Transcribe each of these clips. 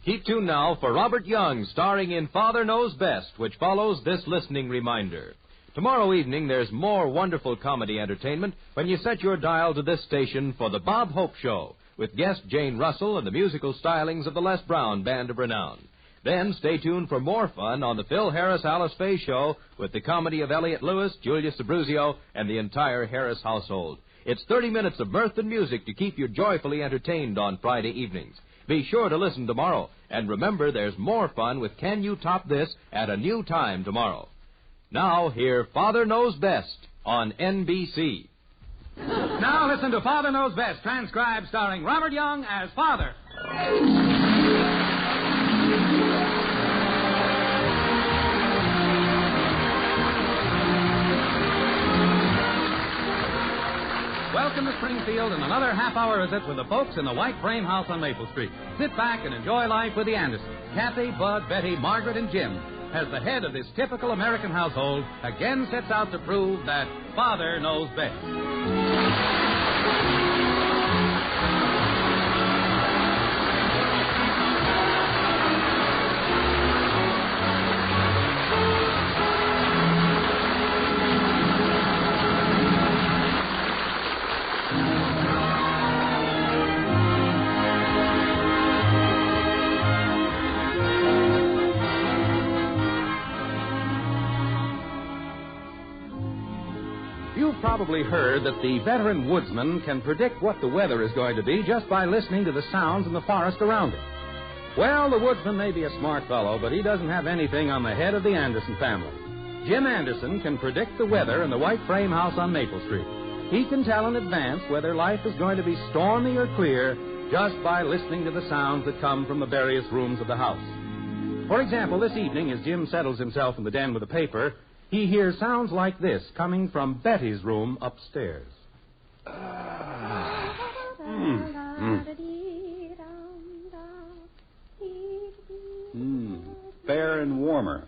Keep tuned now for Robert Young, starring in Father Knows Best, which follows this listening reminder. Tomorrow evening, there's more wonderful comedy entertainment when you set your dial to this station for the Bob Hope Show, with guest Jane Russell and the musical stylings of the Les Brown Band of Renown. Then stay tuned for more fun on the Phil Harris-Alice Faye Show with the comedy of Elliott Lewis, Julius Abruzio, and the entire Harris household. It's 30 minutes of mirth and music to keep you joyfully entertained on Friday evenings. Be sure to listen tomorrow, and remember there's more fun with Can You Top This at a new time tomorrow. Now, hear Father Knows Best on NBC. Now listen to Father Knows Best, transcribed starring Robert Young as Father. Welcome to Springfield and another half-hour visit with the folks in the White Frame House on Maple Street. Sit back and enjoy life with the Andersons. Kathy, Bud, Betty, Margaret, and Jim, as the head of this typical American household, again sets out to prove that Father knows best. You've probably heard that the veteran woodsman can predict what the weather is going to be just by listening to the sounds in the forest around him. Well, the woodsman may be a smart fellow, but he doesn't have anything on the head of the Anderson family. Jim Anderson can predict the weather in the White Frame House on Maple Street. He can tell in advance whether life is going to be stormy or clear just by listening to the sounds that come from the various rooms of the house. For example, this evening, as Jim settles himself in the den with the paper, he hears sounds like this coming from Betty's room upstairs. Fair and warmer.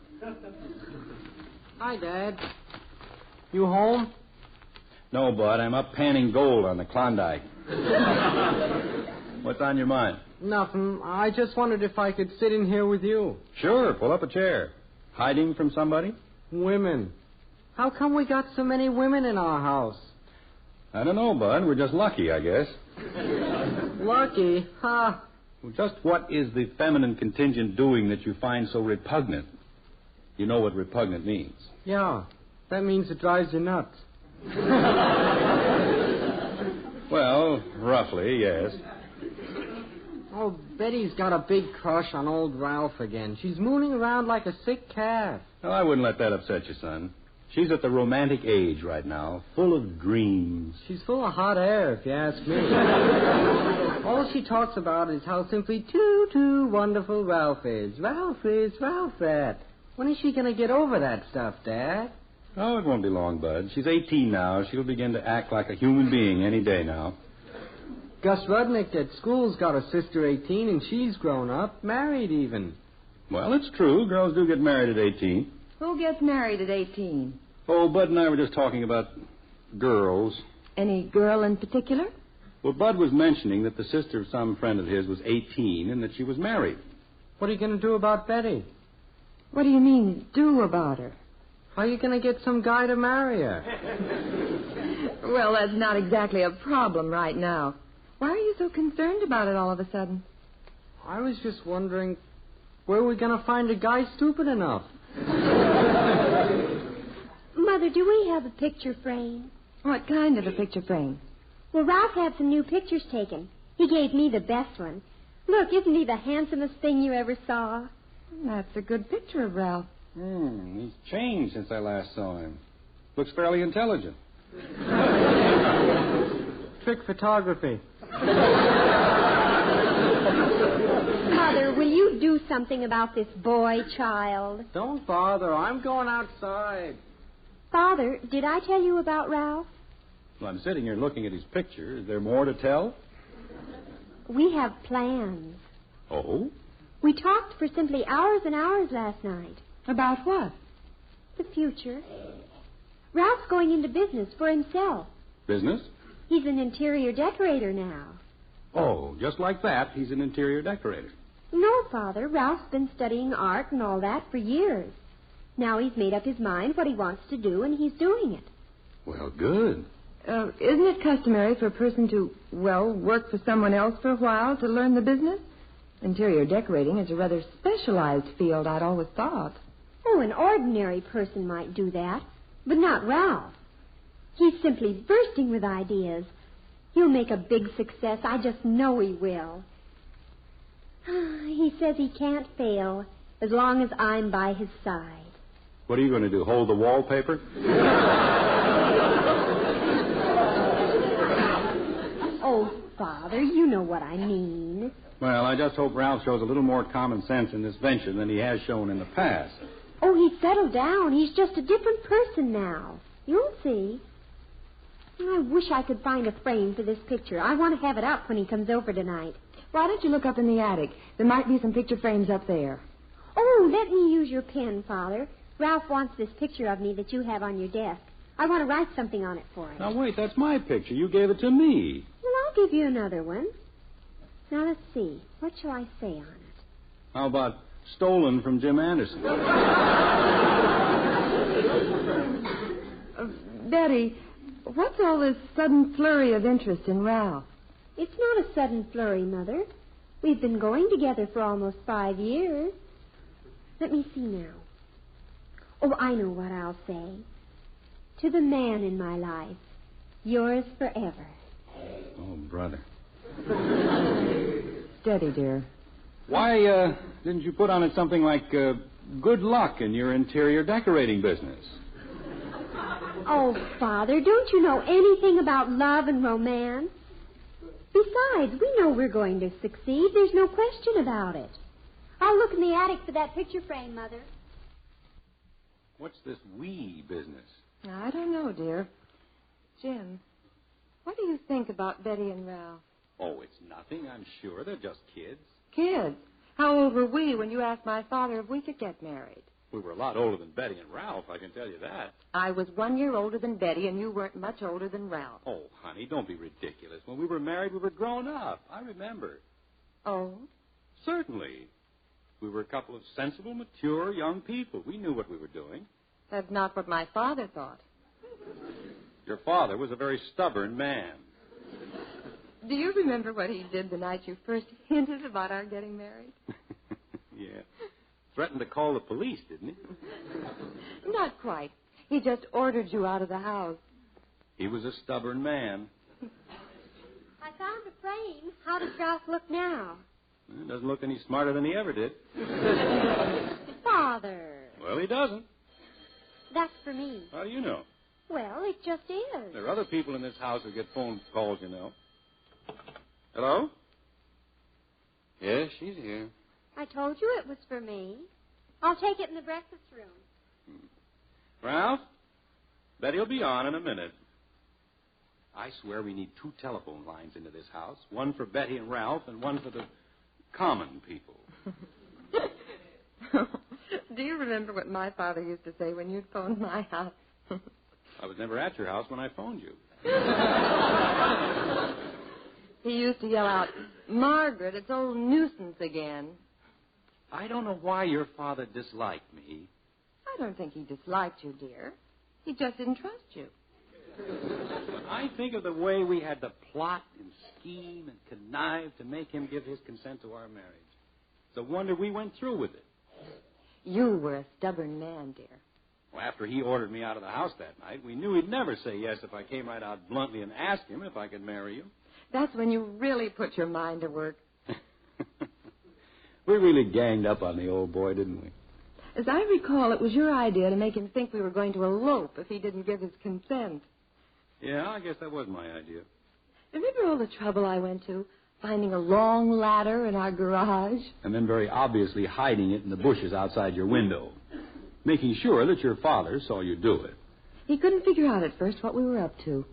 Hi, Dad. You home? No, Bud, I'm up panning gold on the Klondike. What's on your mind? Nothing. I just wondered if I could sit in here with you. Sure, pull up a chair. Hiding from somebody? Women. How come we got so many women in our house? I don't know, Bud. We're just lucky, I guess. Lucky? Ha! Well, just what is the feminine contingent doing that you find so repugnant? You know what repugnant means. Yeah, that means it drives you nuts. Well, roughly, yes. Oh, Betty's got a big crush on old Ralph again. She's mooning around like a sick cat. Well, I wouldn't let that upset you, son. She's at the romantic age right now, full of dreams. She's full of hot air, if you ask me. All she talks about is how simply too wonderful Ralph is. Ralph this, Ralph that. When is she going to get over that stuff, Dad? Oh, it won't be long, Bud. She's 18 now. She'll begin to act like a human being any day now. Gus Rudnick at school's got a sister 18, and she's grown up, married even. Well, it's true. Girls do get married at 18. Who gets married at 18? Oh, Bud and I were just talking about girls. Any girl in particular? Well, Bud was mentioning that the sister of some friend of his was 18 and that she was married. What are you going to do about Betty? What do you mean, do about her? How are you going to get some guy to marry her? Well, that's not exactly a problem right now. Why are you so concerned about it all of a sudden? I was just wondering, where are we going to find a guy stupid enough? Mother, do we have a picture frame? What kind of a picture frame? Well, Ralph had some new pictures taken. He gave me the best one. Look, isn't he the handsomest thing you ever saw? That's a good picture of Ralph. He's changed since I last saw him. Looks fairly intelligent. Trick photography. Mother, will you do something about this boy child? Don't bother. I'm going outside. Father, did I tell you about Ralph? Well, I'm sitting here looking at his picture. Is there more to tell? We have plans. Oh? We talked for simply hours and hours last night. About what? The future. Ralph's going into business for himself. Business? He's an interior decorator now. Oh, just like that, he's an interior decorator. No, Father. Ralph's been studying art and all that for years. Now he's made up his mind what he wants to do, and he's doing it. Well, good. Isn't it customary for a person to, work for someone else for a while to learn the business? Interior decorating is a rather specialized field, I'd always thought. Oh, an ordinary person might do that, but not Ralph. He's simply bursting with ideas. He'll make a big success. I just know he will. He says he can't fail as long as I'm by his side. What are you going to do, hold the wallpaper? Oh, Father, you know what I mean. Well, I just hope Ralph shows a little more common sense in this venture than he has shown in the past. Oh, he's settled down. He's just a different person now. You'll see. I wish I could find a frame for this picture. I want to have it up when he comes over tonight. Why don't you look up in the attic? There might be some picture frames up there. Oh, let me use your pen, Father. Ralph wants this picture of me that you have on your desk. I want to write something on it for him. Now, wait, that's my picture. You gave it to me. Well, I'll give you another one. Now, let's see. What shall I say on it? How about stolen from Jim Anderson? Betty, what's all this sudden flurry of interest in Ralph? It's not a sudden flurry, Mother. We've been going together for almost 5 years. Let me see now. Oh, I know what I'll say. To the man in my life, yours forever. Oh, brother. Steady, dear. Why didn't you put on it something like good luck in your interior decorating business? Oh, Father, don't you know anything about love and romance? Besides, we know we're going to succeed. There's no question about it. I'll look in the attic for that picture frame, Mother. What's this we business? I don't know, dear. Jim, what do you think about Betty and Ralph? Oh, it's nothing, I'm sure. They're just kids. Kids? How old were we when you asked my father if we could get married? We were a lot older than Betty and Ralph, I can tell you that. I was 1 year older than Betty, and you weren't much older than Ralph. Oh, honey, don't be ridiculous. When we were married, we were grown up. I remember. Oh? Certainly. We were a couple of sensible, mature young people. We knew what we were doing. That's not what my father thought. Your father was a very stubborn man. Do you remember what he did the night you first hinted about our getting married? Yeah. Threatened to call the police, didn't he? Not quite. He just ordered you out of the house. He was a stubborn man. I found the frame. How does Ralph look now? He doesn't look any smarter than he ever did. Father. Well, he doesn't. That's for me. How do you know? Well, it just is. There are other people in this house who get phone calls, you know. Hello? Yes, she's here. I told you it was for me. I'll take it in the breakfast room. Ralph? Betty'll be on in a minute. I swear we need 2 telephone lines into this house. One for Betty and Ralph and one for the common people. Do you remember what my father used to say when you'd phone my house? I was never at your house when I phoned you. He used to yell out, "Margaret, it's old nuisance again." I don't know why your father disliked me. I don't think he disliked you, dear. He just didn't trust you. When I think of the way we had to plot and scheme and connive to make him give his consent to our marriage, it's a wonder we went through with it. You were a stubborn man, dear. Well, after he ordered me out of the house that night, we knew he'd never say yes if I came right out bluntly and asked him if I could marry you. That's when you really put your mind to work. We really ganged up on the old boy, didn't we? As I recall, it was your idea to make him think we were going to elope if he didn't give his consent. Yeah, I guess that was my idea. Remember all the trouble I went to, finding a long ladder in our garage? And then very obviously hiding it in the bushes outside your window, making sure that your father saw you do it. He couldn't figure out at first what we were up to.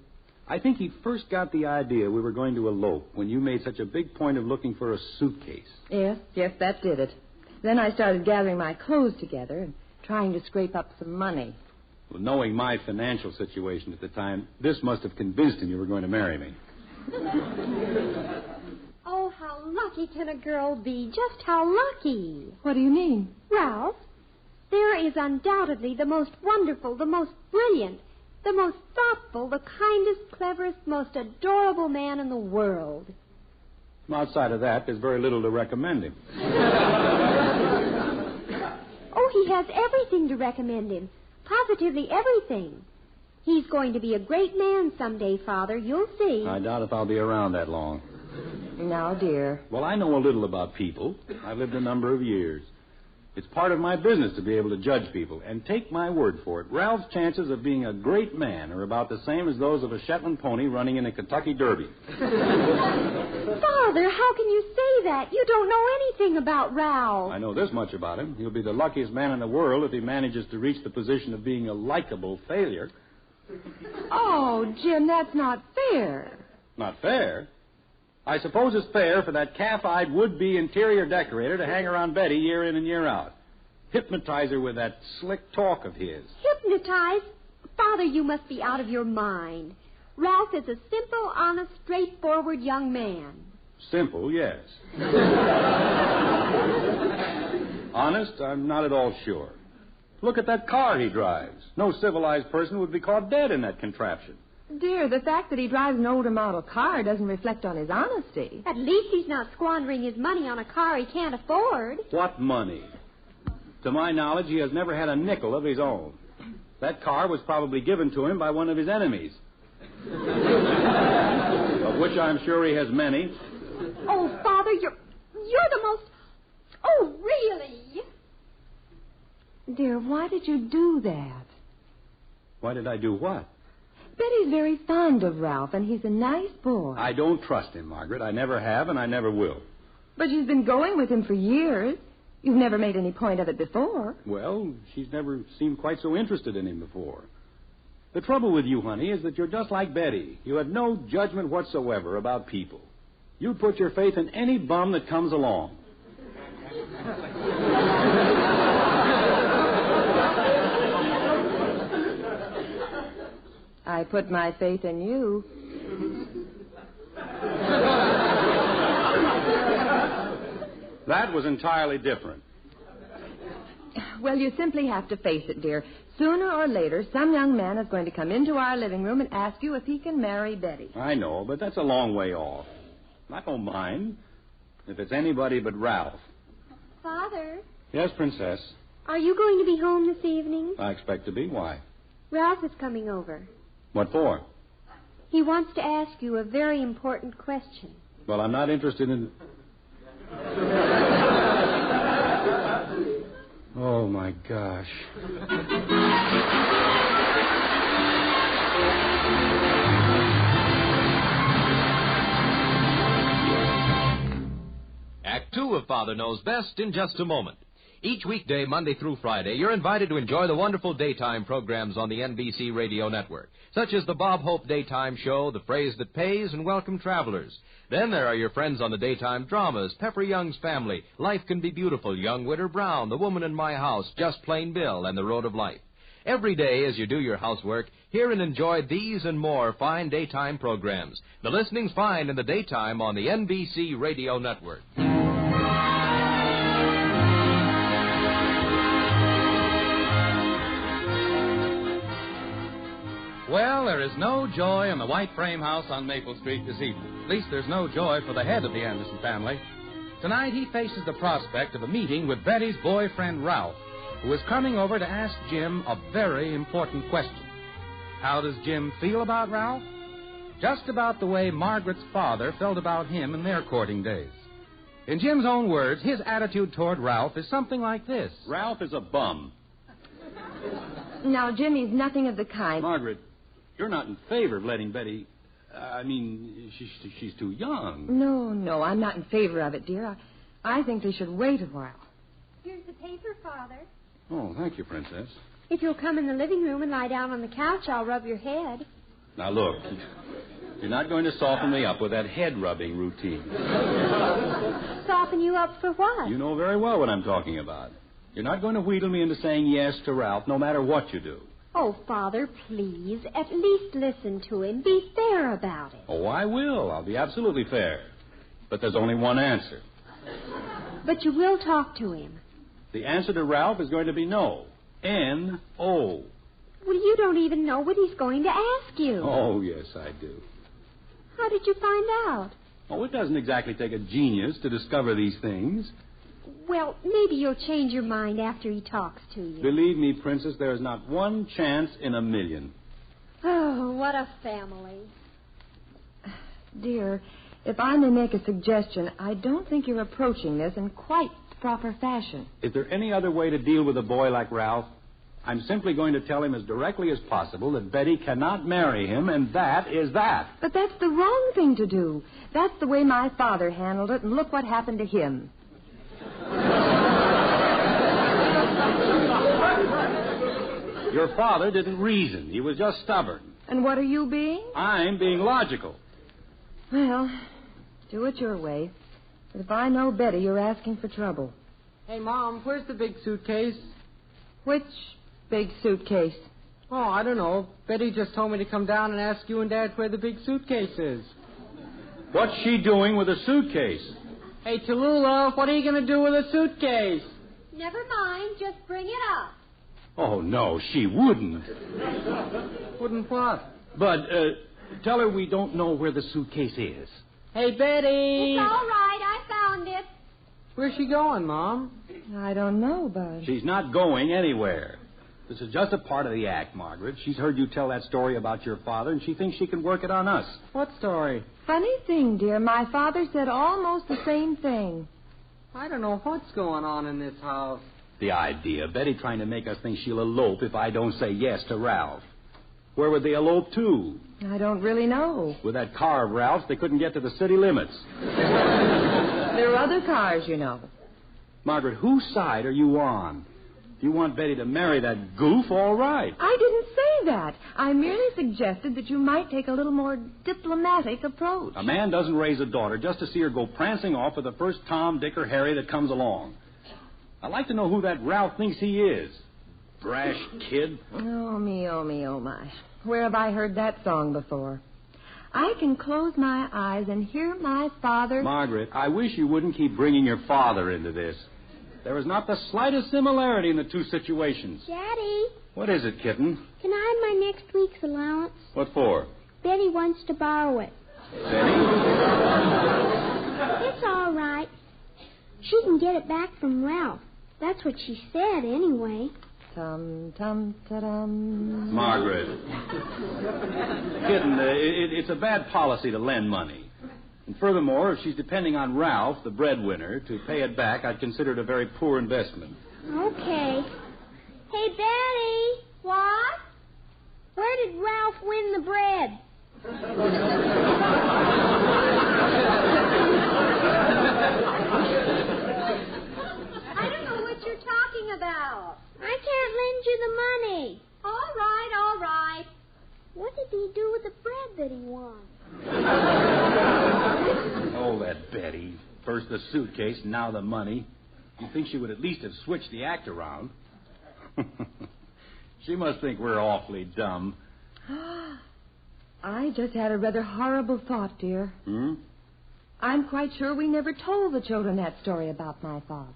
I think he first got the idea we were going to elope when you made such a big point of looking for a suitcase. Yes, that did it. Then I started gathering my clothes together and trying to scrape up some money. Well, knowing my financial situation at the time, this must have convinced him you were going to marry me. Oh, how how lucky can a girl be? Just how lucky? What do you mean? Ralph, there is undoubtedly the most wonderful, the most brilliant, the most thoughtful, the kindest, cleverest, most adorable man in the world. Outside of that, there's very little to recommend him. Oh, he has everything to recommend him. Positively everything. He's going to be a great man someday, Father. You'll see. I doubt if I'll be around that long. Now, dear. Well, I know a little about people. I've lived a number of years. It's part of my business to be able to judge people. And take my word for it, Ralph's chances of being a great man are about the same as those of a Shetland pony running in a Kentucky Derby. Father, how can you say that? You don't know anything about Ralph. I know this much about him. He'll be the luckiest man in the world if he manages to reach the position of being a likable failure. Oh, Jim, that's not fair. Not fair? I suppose it's fair for that calf-eyed would-be interior decorator to hang around Betty year in and year out. Hypnotize her with that slick talk of his. Hypnotized? Father, you must be out of your mind. Ralph is a simple, honest, straightforward young man. Simple, yes. Honest, I'm not at all sure. Look at that car he drives. No civilized person would be caught dead in that contraption. Dear, the fact that he drives an older model car doesn't reflect on his honesty. At least he's not squandering his money on a car he can't afford. What money? To my knowledge, he has never had a nickel of his own. That car was probably given to him by one of his enemies. Of which I'm sure he has many. Oh, Father, you're the most... Oh, really? Dear, why did you do that? Why did I do what? Betty's very fond of Ralph, and he's a nice boy. I don't trust him, Margaret. I never have, and I never will. But she's been going with him for years. You've never made any point of it before. Well, she's never seemed quite so interested in him before. The trouble with you, honey, is that you're just like Betty. You have no judgment whatsoever about people. You put your faith in any bum that comes along. I put my faith in you. That was entirely different. Well, you simply have to face it, dear. Sooner or later, some young man is going to come into our living room and ask you if he can marry Betty. I know, but that's a long way off. I don't mind if it's anybody but Ralph. Father? Yes, Princess? Are you going to be home this evening? I expect to be. Why? Ralph is coming over. What for? He wants to ask you a very important question. Well, I'm not interested in... Oh, my gosh. Act 2 of Father Knows Best in just a moment. Each weekday, Monday through Friday, you're invited to enjoy the wonderful daytime programs on the NBC Radio Network, such as the Bob Hope Daytime Show, The Phrase That Pays, and Welcome Travelers. Then there are your friends on the daytime dramas, Pepper Young's Family, Life Can Be Beautiful, Young Witter Brown, The Woman in My House, Just Plain Bill, and The Road of Life. Every day as you do your housework, hear and enjoy these and more fine daytime programs. The listening's fine in the daytime on the NBC Radio Network. Well, there is no joy in the white frame house on Maple Street this evening. At least there's no joy for the head of the Anderson family. Tonight he faces the prospect of a meeting with Betty's boyfriend, Ralph, who is coming over to ask Jim a very important question. How does Jim feel about Ralph? Just about the way Margaret's father felt about him in their courting days. In Jim's own words, his attitude toward Ralph is something like this. Ralph is a bum. Now, Jimmy's nothing of the kind. Margaret, you're not in favor of letting Betty... she's too young. No, I'm not in favor of it, dear. I think they should wait a while. Here's the paper, Father. Oh, thank you, Princess. If you'll come in the living room and lie down on the couch, I'll rub your head. Now, look, you're not going to soften me up with that head-rubbing routine. Soften you up for what? You know very well what I'm talking about. You're not going to wheedle me into saying yes to Ralph, no matter what you do. Oh, Father, please, at least listen to him. Be fair about it. Oh, I will. I'll be absolutely fair. But there's only one answer. But you will talk to him. The answer to Ralph is going to be no. N-O. Well, you don't even know what he's going to ask you. Oh, yes, I do. How did you find out? Oh, it doesn't exactly take a genius to discover these things. Well, maybe you'll change your mind after he talks to you. Believe me, Princess, there is not one chance in a million. Oh, what a family. Dear, if I may make a suggestion, I don't think you're approaching this in quite the proper fashion. Is there any other way to deal with a boy like Ralph? I'm simply going to tell him as directly as possible that Betty cannot marry him, and that is that. But that's the wrong thing to do. That's the way my father handled it, and look what happened to him. Your father didn't reason. He was just stubborn. And what are you being? I'm being logical. Well, do it your way. But if I know Betty, you're asking for trouble. Hey, Mom, where's the big suitcase? Which big suitcase? Oh, I don't know. Betty just told me to come down and ask you and Dad where the big suitcase is. What's she doing with a suitcase? Hey, Tallulah, what are you going to do with a suitcase? Never mind. Just bring it up. Oh, no, she wouldn't. Wouldn't what? But, tell her we don't know where the suitcase is. Hey, Betty! It's all right. I found it. Where's she going, Mom? I don't know, Bud. She's not going anywhere. This is just a part of the act, Margaret. She's heard you tell that story about your father, and she thinks she can work it on us. What story? Funny thing, dear. My father said almost the same thing. I don't know what's going on in this house. The idea, Betty trying to make us think she'll elope if I don't say yes to Ralph. Where would they elope to? I don't really know. With that car of Ralph's, they couldn't get to the city limits. There are other cars, you know. Margaret, whose side are you on? If you want Betty to marry that goof, all right. I didn't say that. I merely suggested that you might take a little more diplomatic approach. A man doesn't raise a daughter just to see her go prancing off with the first Tom, Dick, or Harry that comes along. I'd like to know who that Ralph thinks he is. Brash kid. Oh, me, oh, me, oh, my. Where have I heard that song before? I can close my eyes and hear my father... Margaret, I wish you wouldn't keep bringing your father into this. There is not the slightest similarity in the two situations. Daddy, What is it, kitten? can I have my next week's allowance? What for? Betty wants to borrow it. Betty? It's all right. She can get it back from Ralph. That's what she said, anyway. Tum-tum-ta-dum. Margaret. Kitten, it's a bad policy to lend money. And furthermore, if she's depending on Ralph, the breadwinner, to pay it back, I'd consider it a very poor investment. Okay. Hey, Betty. What? Where did Ralph win the bread? I don't know what you're talking about. I can't lend you the money. All right. What did he do with the bread that he won? Oh, that Betty. First the suitcase, now the money. You'd think she would at least have switched the act around. She must think we're awfully dumb. I just had a rather horrible thought, dear. I'm quite sure we never told the children that story about my father.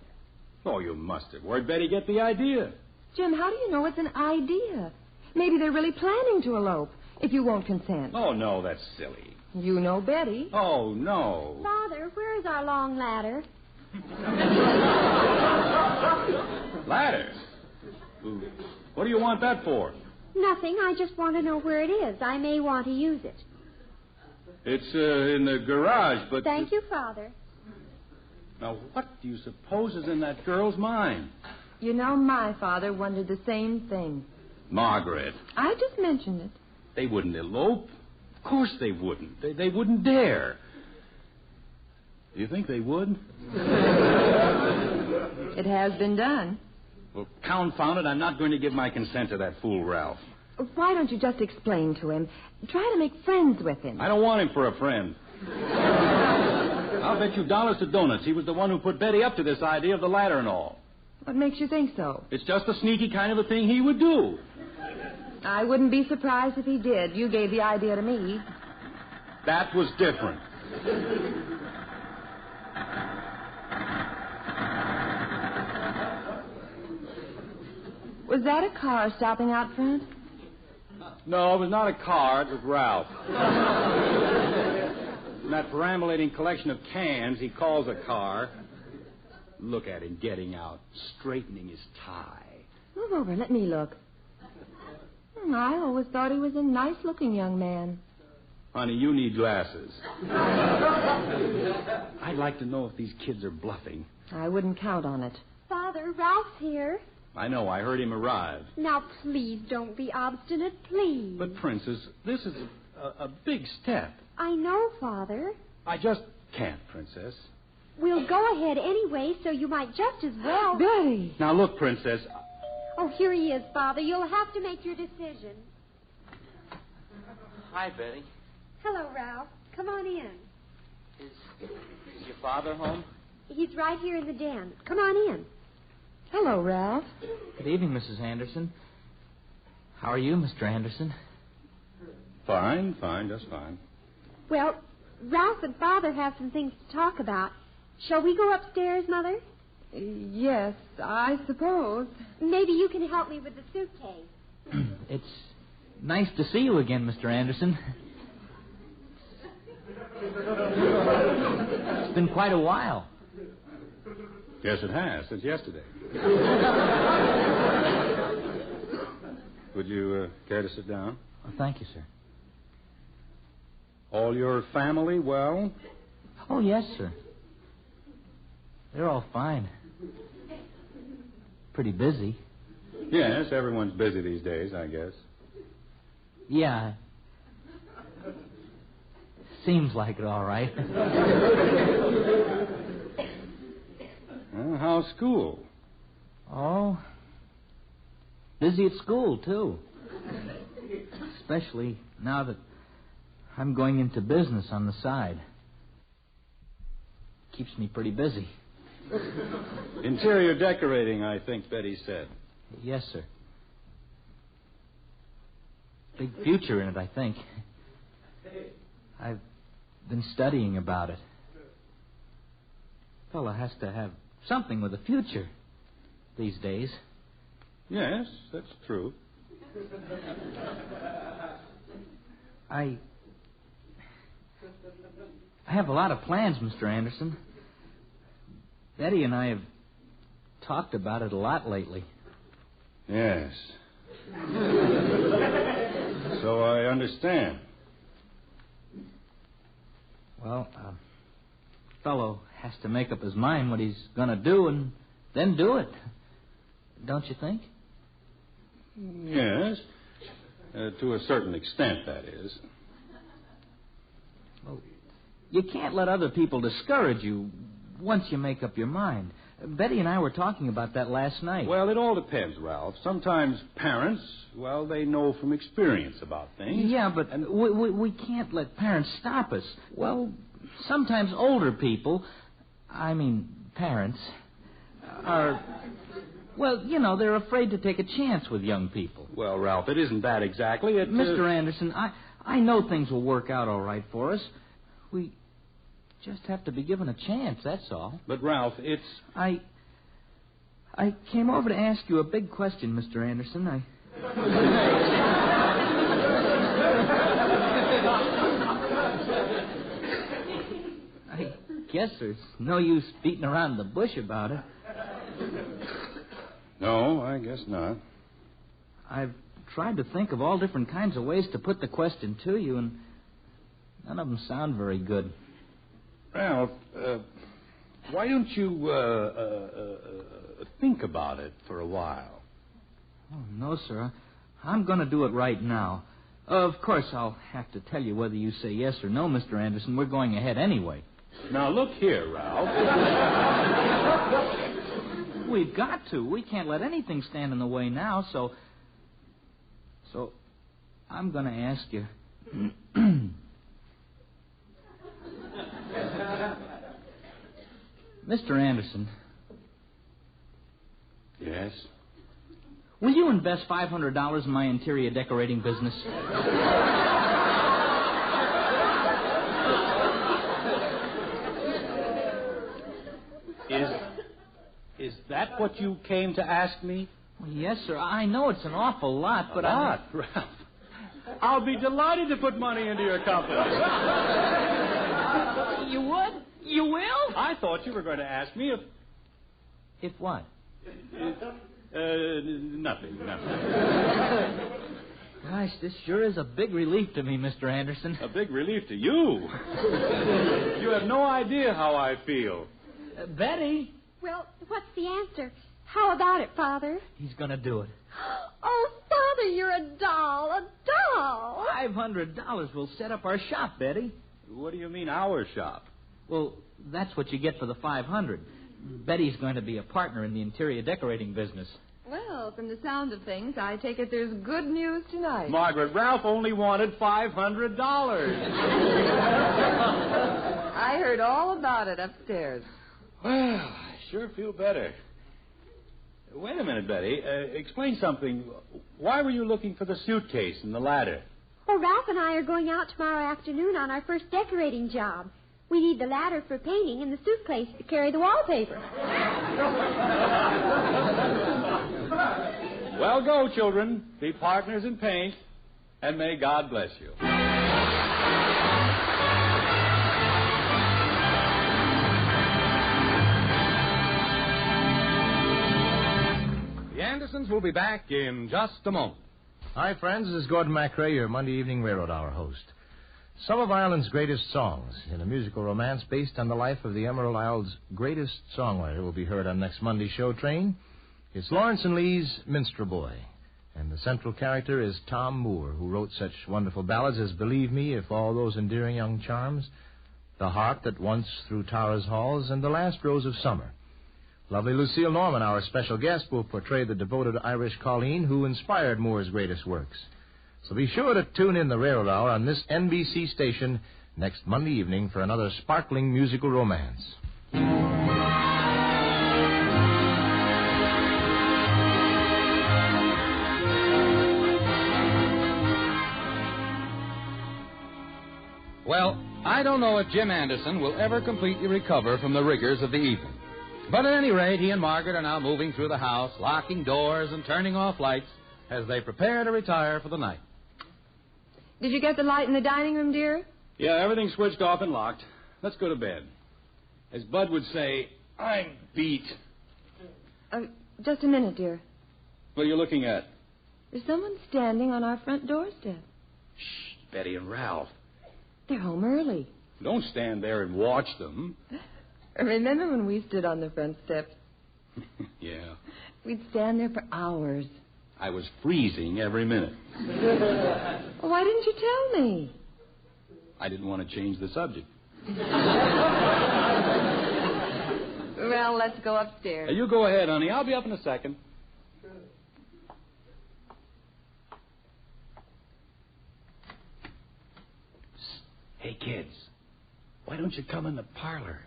Oh, you must have. Where'd Betty get the idea? Jim, how do you know it's an idea? Maybe they're really planning to elope, if you won't consent. Oh, no, that's silly. You know Betty. Oh, no. Father, where is our long ladder? Ladder? What do you want that for? Nothing. I just want to know where it is. I may want to use it. It's in the garage, but... Thank you, Father. Now, what do you suppose is in that girl's mind? You know, my father wondered the same thing. Margaret. I just mentioned it. They wouldn't elope. Of course they wouldn't. They wouldn't dare. Do you think they would? It has been done. Well, confound it, I'm not going to give my consent to that fool Ralph. Why don't you just explain to him? Try to make friends with him. I don't want him for a friend. I'll bet you dollars to donuts he was the one who put Betty up to this idea of the ladder and all. What makes you think so? It's just the sneaky kind of a thing he would do. I wouldn't be surprised if he did. You gave the idea to me. That was different. Was that a car stopping out front? No, it was not a car. It was Ralph. And that perambulating collection of cans he calls a car. Look at him getting out, straightening his tie. Move over. Let me look. I always thought he was a nice-looking young man. Honey, you need glasses. I'd like to know if these kids are bluffing. I wouldn't count on it. Father, Ralph's here. I know. I heard him arrive. Now, please don't be obstinate, please. But, Princess, this is a big step. I know, Father. I just can't, Princess. We'll go ahead anyway, so you might just as well. Betty! Now, look, Princess. Oh, here he is, Father. You'll have to make your decision. Hi, Betty. Hello, Ralph. Come on in. Is your father home? He's right here in the den. Come on in. Hello, Ralph. Good evening, Mrs. Anderson. How are you, Mr. Anderson? Fine, just fine. Well, Ralph and Father have some things to talk about. Shall we go upstairs, Mother? Yes, I suppose. Maybe you can help me with the suitcase. It's nice to see you again, Mr. Anderson. It's been quite a while. Yes, it has, since yesterday. Would you care to sit down? Oh, thank you, sir. All your family well? Oh, yes, sir. They're all fine. Pretty busy. Yes, everyone's busy these days, I guess. Yeah. Seems like it, all right. Well, how's school? Oh, busy at school, too. Especially now that I'm going into business on the side. Keeps me pretty busy. Interior decorating, I think Betty said. Yes, sir. Big future in it, I think. I've been studying about it. Fellow has to have something with a future these days. Yes, that's true. I have a lot of plans, Mr. Anderson. Betty and I have talked about it a lot lately. Yes. So I understand. Well, fellow has to make up his mind what he's going to do and then do it. Don't you think? Yes. To a certain extent, that is. Well, you can't let other people discourage you once you make up your mind. Betty and I were talking about that last night. Well, it all depends, Ralph. Sometimes parents, well, they know from experience about things. Yeah, but we can't let parents stop us. Well, sometimes older people, parents, are, well, they're afraid to take a chance with young people. Well, Ralph, it isn't that exactly. Mr. Anderson, I know things will work out all right for us. We just have to be given a chance, that's all. But, Ralph, it's... I came over to ask you a big question, Mr. Anderson. I guess there's no use beating around the bush about it. No, I guess not. I've tried to think of all different kinds of ways to put the question to you, and none of them sound very good. Ralph, why don't you think about it for a while? Oh, no, sir. I'm going to do it right now. Of course, I'll have to tell you whether you say yes or no, Mr. Anderson. We're going ahead anyway. Now, look here, Ralph. We've got to. We can't let anything stand in the way now, so I'm going to ask you. Mr. Anderson. Yes? Will you invest $500 in my interior decorating business? Is that what you came to ask me? Well, yes, sir. I know it's an awful lot, but Ralph. I'll be delighted to put money into your company. You would? You will? I thought you were going to ask me if... If what? Nothing. Gosh, this sure is a big relief to me, Mr. Anderson. A big relief to you. You have no idea how I feel. Betty? Well, what's the answer? How about it, Father? He's going to do it. Oh, Father, you're a doll, a doll. $500 will set up our shop, Betty. What do you mean, our shop? Well, that's what you get for the $500. Betty's going to be a partner in the interior decorating business. Well, from the sound of things, I take it there's good news tonight. Margaret, Ralph only wanted $500. I heard all about it upstairs. Well, I sure feel better. Wait a minute, Betty. Explain something. Why were you looking for the suitcase and the ladder? Oh, Ralph and I are going out tomorrow afternoon on our first decorating job. We need the ladder for painting and the suitcase to carry the wallpaper. Well, go, children. Be partners in paint, and may God bless you. The Andersons will be back in just a moment. Hi, friends. This is Gordon MacRae, your Monday Evening Railroad Hour host. Some of Ireland's greatest songs in a musical romance based on the life of the Emerald Isle's greatest songwriter will be heard on next Monday's show train. It's Lawrence and Lee's Minstrel Boy, and the central character is Tom Moore, who wrote such wonderful ballads as Believe Me, If All Those Endearing Young Charms, The Heart That Once Through Tara's Halls, and The Last Rose of Summer. Lovely Lucille Norman, our special guest, will portray the devoted Irish Colleen who inspired Moore's greatest works. So be sure to tune in the Railroad Hour on this NBC station next Monday evening for another sparkling musical romance. Well, I don't know if Jim Anderson will ever completely recover from the rigors of the evening. But at any rate, he and Margaret are now moving through the house, locking doors and turning off lights as they prepare to retire for the night. Did you get the light in the dining room, dear? Yeah, everything's switched off and locked. Let's go to bed. As Bud would say, I'm beat. Just a minute, dear. What are you looking at? There's someone standing on our front doorstep. Shh, Betty and Ralph. They're home early. Don't stand there and watch them. Remember when we stood on the front steps? Yeah. We'd stand there for hours. I was freezing every minute. Well, why didn't you tell me? I didn't want to change the subject. Well, let's go upstairs. You go ahead, honey. I'll be up in a second. Hey, kids, why don't you come in the parlor?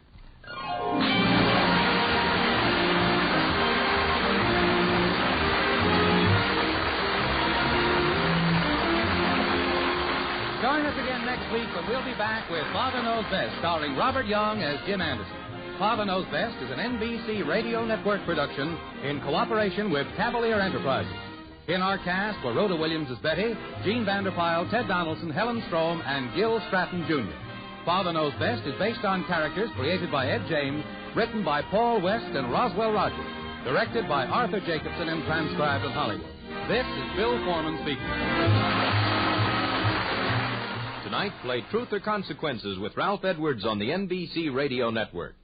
Join us again next week when we'll be back with Father Knows Best, starring Robert Young as Jim Anderson. Father Knows Best is an NBC Radio Network production in cooperation with Cavalier Enterprises. In our cast were Rhoda Williams as Betty, Gene Vanderpyle, Ted Donaldson, Helen Strome, and Gil Stratton, Jr. Father Knows Best is based on characters created by Ed James, written by Paul West and Roswell Rogers, directed by Arthur Jacobson, and transcribed in Hollywood. This is Bill Foreman speaking. Tonight, play Truth or Consequences with Ralph Edwards on the NBC Radio Network.